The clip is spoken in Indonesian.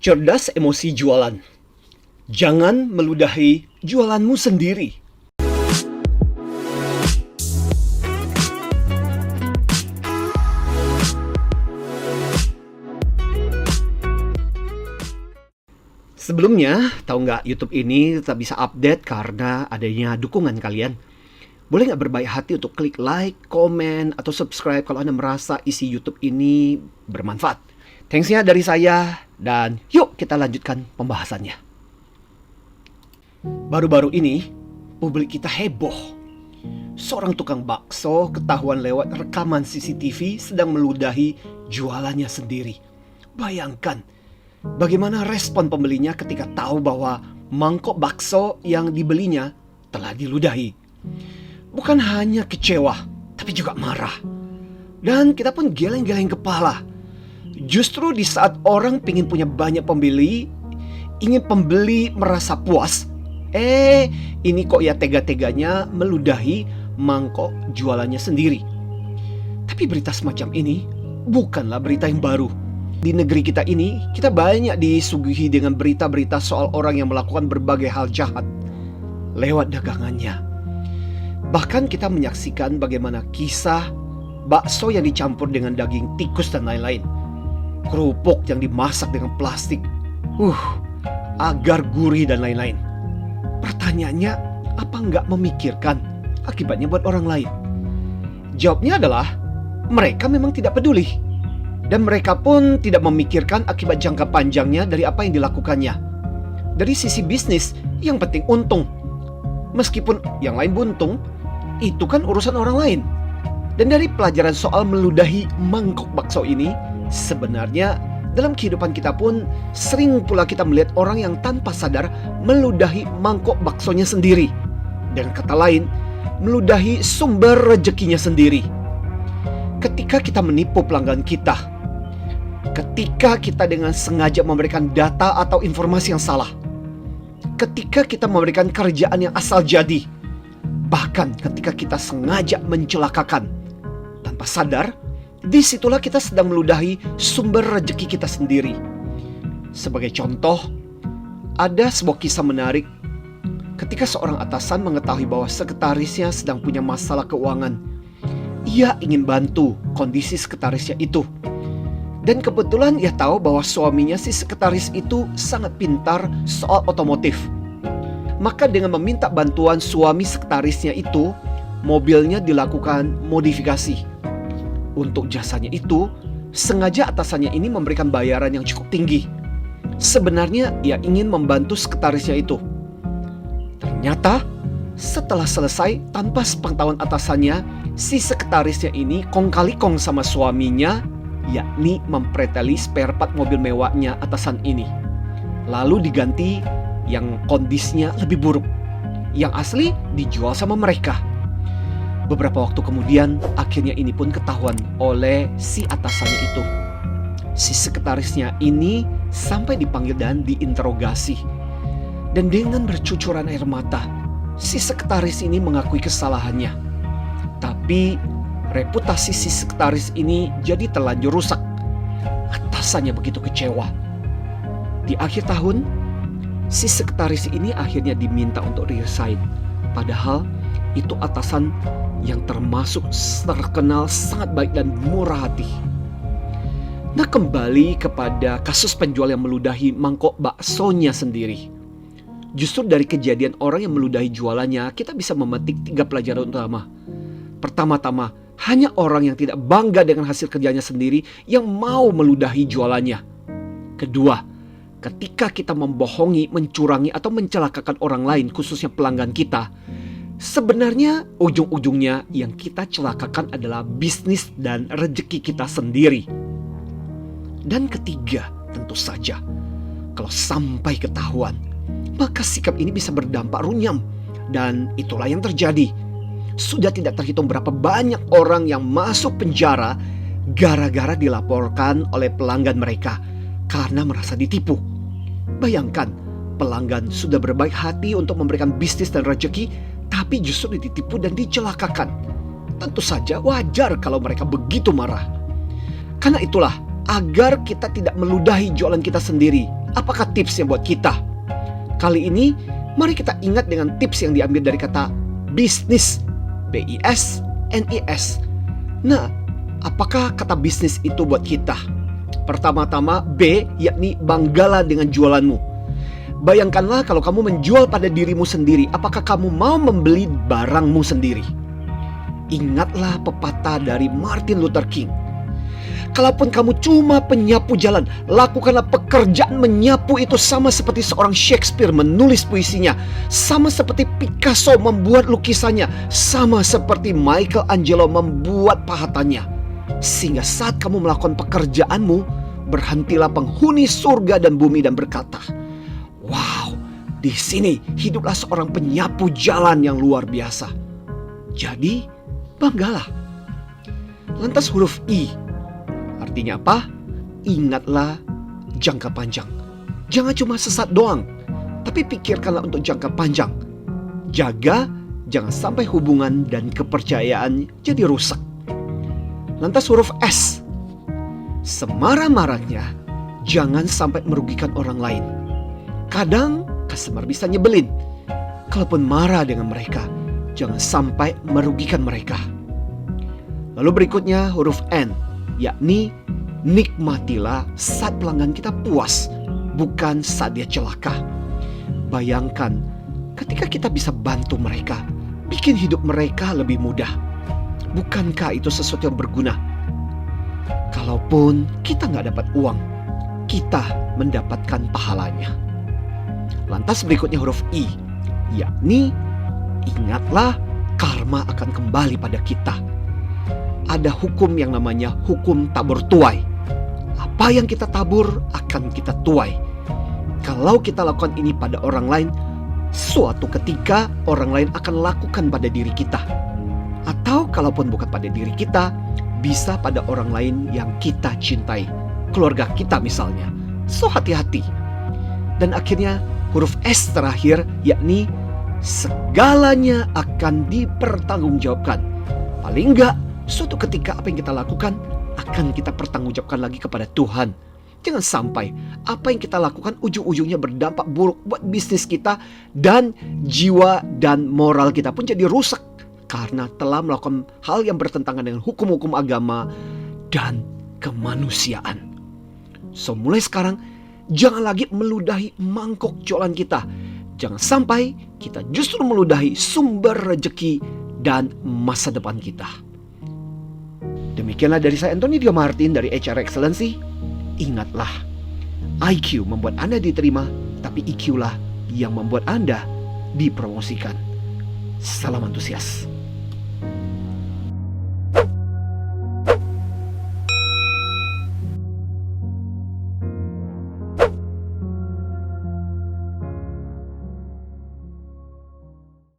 Cerdas emosi jualan. Jangan meludahi jualanmu sendiri. Sebelumnya, tahu nggak YouTube ini tetap bisa update karena adanya dukungan kalian. Boleh nggak berbaik hati untuk klik like, komen, atau subscribe kalau Anda merasa isi YouTube ini bermanfaat. Thanks-nya dari saya, dan yuk kita lanjutkan pembahasannya. Baru-baru ini, publik kita heboh. Seorang tukang bakso ketahuan lewat rekaman CCTV sedang meludahi jualannya sendiri. Bayangkan, bagaimana respon pembelinya ketika tahu bahwa mangkok bakso yang dibelinya telah diludahi. Bukan hanya kecewa, tapi juga marah. Dan kita pun geleng-geleng kepala. Justru di saat orang ingin punya banyak pembeli, ingin pembeli merasa puas, ini kok ya tega-teganya meludahi mangkok jualannya sendiri. Tapi berita semacam ini bukanlah berita yang baru. Di negeri kita ini, kita banyak disuguhi dengan berita-berita soal orang yang melakukan berbagai hal jahat lewat dagangannya. Bahkan kita menyaksikan bagaimana kisah bakso yang dicampur dengan daging tikus dan lain-lain. Kerupuk yang dimasak dengan plastik, agar gurih dan lain-lain. Pertanyaannya, apa nggak memikirkan akibatnya buat orang lain? Jawabnya adalah, mereka memang tidak peduli. Dan mereka pun tidak memikirkan akibat jangka panjangnya dari apa yang dilakukannya. Dari sisi bisnis, yang penting untung. Meskipun yang lain buntung, itu kan urusan orang lain. Dan dari pelajaran soal meludahi mangkok bakso ini, sebenarnya dalam kehidupan kita pun sering pula kita melihat orang yang tanpa sadar meludahi mangkok baksonya sendiri. Dan kata lain, meludahi sumber rezekinya sendiri. Ketika kita menipu pelanggan kita, ketika kita dengan sengaja memberikan data atau informasi yang salah, ketika kita memberikan kerjaan yang asal jadi, bahkan ketika kita sengaja mencelakakan, tanpa sadar, disitulah kita sedang meludahi sumber rezeki kita sendiri. Sebagai contoh, ada sebuah kisah menarik ketika seorang atasan mengetahui bahwa sekretarisnya sedang punya masalah keuangan. Ia ingin bantu kondisi sekretarisnya itu. Dan kebetulan ia tahu bahwa suaminya si sekretaris itu sangat pintar soal otomotif. Maka dengan meminta bantuan suami sekretarisnya itu, mobilnya dilakukan modifikasi. Untuk jasanya itu, sengaja atasannya ini memberikan bayaran yang cukup tinggi. Sebenarnya ia ingin membantu sekretarisnya itu. Ternyata setelah selesai, tanpa sepengetahuan atasannya, si sekretarisnya ini kong kali kong sama suaminya, yakni mempreteli spare part mobil mewahnya atasan ini. Lalu diganti yang kondisinya lebih buruk. Yang asli dijual sama mereka. Beberapa waktu kemudian, akhirnya ini pun ketahuan oleh si atasannya itu. Si sekretarisnya ini sampai dipanggil dan diinterogasi. Dan dengan bercucuran air mata, si sekretaris ini mengakui kesalahannya. Tapi reputasi si sekretaris ini jadi terlanjur rusak. Atasannya begitu kecewa. Di akhir tahun, si sekretaris ini akhirnya diminta untuk resign. Padahal itu atasan yang termasuk terkenal sangat baik dan murah hati. Nah, kembali kepada kasus penjual yang meludahi mangkok baksonya sendiri. Justru dari kejadian orang yang meludahi jualannya, kita bisa memetik 3 pelajaran utama. Pertama-tama, hanya orang yang tidak bangga dengan hasil kerjanya sendiri yang mau meludahi jualannya. Kedua, ketika kita membohongi, mencurangi, atau mencelakakan orang lain, khususnya pelanggan kita, sebenarnya ujung-ujungnya yang kita celakakan adalah bisnis dan rezeki kita sendiri. Dan ketiga, tentu saja, kalau sampai ketahuan, maka sikap ini bisa berdampak runyam. Dan itulah yang terjadi. Sudah tidak terhitung berapa banyak orang yang masuk penjara gara-gara dilaporkan oleh pelanggan mereka karena merasa ditipu. Bayangkan, pelanggan sudah berbaik hati untuk memberikan bisnis dan rezeki, tapi justru ditipu dan dicelakakan. Tentu saja wajar kalau mereka begitu marah. Karena itulah agar kita tidak meludahi jualan kita sendiri. Apakah tipsnya buat kita? Kali ini, mari kita ingat dengan tips yang diambil dari kata bisnis, B-I-S-N-I-S. Nah, apakah kata bisnis itu buat kita? Pertama-tama B, yakni banggalah dengan jualanmu. Bayangkanlah kalau kamu menjual pada dirimu sendiri, apakah kamu mau membeli barangmu sendiri? Ingatlah pepatah dari Martin Luther King. Kalaupun kamu cuma penyapu jalan, lakukanlah pekerjaan menyapu itu sama seperti seorang Shakespeare menulis puisinya, sama seperti Picasso membuat lukisannya, sama seperti Michelangelo membuat pahatannya. Sehingga saat kamu melakukan pekerjaanmu, berhentilah penghuni surga dan bumi dan berkata, wow, di sini hiduplah seorang penyapu jalan yang luar biasa. Jadi, banggalah. Lantas huruf I, artinya apa? Ingatlah jangka panjang. Jangan cuma sesat doang, tapi pikirkanlah untuk jangka panjang. Jaga, jangan sampai hubungan dan kepercayaan jadi rusak. Lantas huruf S, semarah-marahnya jangan sampai merugikan orang lain. Kadang customer bisa nyebelin. Kalaupun marah dengan mereka, jangan sampai merugikan mereka. Lalu berikutnya huruf N, yakni nikmatilah saat pelanggan kita puas, bukan saat dia celaka. Bayangkan ketika kita bisa bantu mereka, bikin hidup mereka lebih mudah. Bukankah itu sesuatu yang berguna? Kalaupun kita nggak dapat uang, kita mendapatkan pahalanya. Lantas berikutnya huruf I, yakni ingatlah karma akan kembali pada kita. Ada hukum yang namanya hukum tabur tuai. Apa yang kita tabur akan kita tuai. Kalau kita lakukan ini pada orang lain, suatu ketika orang lain akan lakukan pada diri kita. Atau kalaupun bukan pada diri kita, bisa pada orang lain yang kita cintai, keluarga kita misalnya. So hati-hati. Dan akhirnya huruf S terakhir, yakni segalanya akan dipertanggungjawabkan. Paling enggak, suatu ketika apa yang kita lakukan akan kita pertanggungjawabkan lagi kepada Tuhan. Jangan sampai apa yang kita lakukan ujung-ujungnya berdampak buruk buat bisnis kita, dan jiwa dan moral kita pun jadi rusak karena telah melakukan hal yang bertentangan dengan hukum-hukum agama dan kemanusiaan. So mulai sekarang, jangan lagi meludahi mangkok jualan kita. Jangan sampai kita justru meludahi sumber rejeki dan masa depan kita. Demikianlah dari saya, Anthony Dio Martin dari HR Excellency. Ingatlah, IQ membuat Anda diterima, tapi EQ lah yang membuat Anda dipromosikan. Salam antusias.